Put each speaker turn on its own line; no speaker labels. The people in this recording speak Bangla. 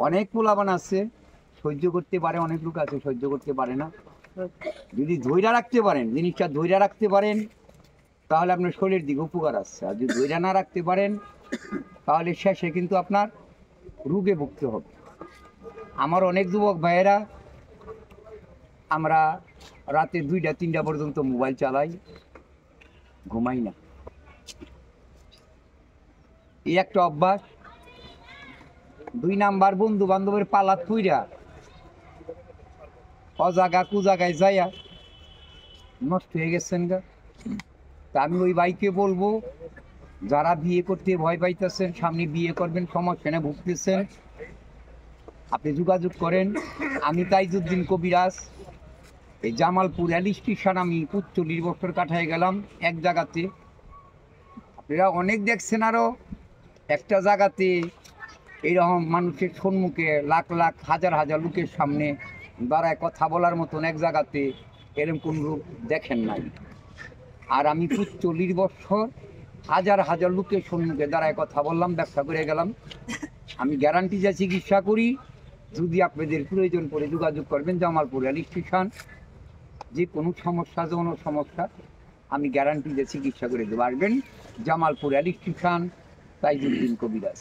অনেক পোলাপান আছে সহ্য করতে পারে, অনেক লোক আছে সহ্য করতে পারে না। যদি ধৈর্য রাখতে পারেন, জিনিসটা ধৈর্য রাখতে পারেন, তাহলে আপনার শরীরের দিকে উপকার আছে। আর যদি ধৈর্য না রাখতে পারেন, তাহলে শেষে কিন্তু আপনার রোগে ভুগতে হবে। আমার অনেক যুবক ভাইয়েরা, আমরা রাতে 2টা 3টা পর্যন্ত মোবাইল চালাই, ঘুমাই না। এই একটা অভ্যাস। 2 নাম্বার, বন্ধু বান্ধবের পালা পুইরা অজাগা কুজাগায় যাইয়া নষ্ট হয়ে গেছেন গা। তা আমি ওই ভাইকে বলবো, যারা বিয়ে করতে ভয় পাইতেছেন, সামনে বিয়ে করবেন, সমস্যা না ভুগতেছেন, আপনি যোগাযোগ করেন। আমি তাইজুদ্দিন কবিরাজ, এই জামালপুর রেল স্টেশন, আমি 45 বছর কাটায় গেলাম এক জায়গাতে। আপনারা অনেক দেখছেন, আরও একটা জায়গাতে এইরকম মানুষের সম্মুখে লাখ লাখ হাজার হাজার লোকের সামনে দাঁড়ায় কথা বলার মতন এক জায়গাতে এরকম কোন লোক দেখেন নাই। আর আমি 45 বছর হাজার হাজার লোকের সম্মুখে দাঁড়ায় কথা বললাম, ব্যবসা করে গেলাম। আমি গ্যারান্টি যা চিকিৎসা করি। যদি আপনাদের প্রয়োজন পড়ে যোগাযোগ করবেন, জামালপুর রেল স্টেশন। যে কোনো সমস্যা, যৌন সমস্যা, আমি গ্যারান্টি দিয়ে চিকিৎসা করে দেবো। আসবেন জামালপুর রেল স্টেশন, তাইজুদ্দিন কবিরাজ।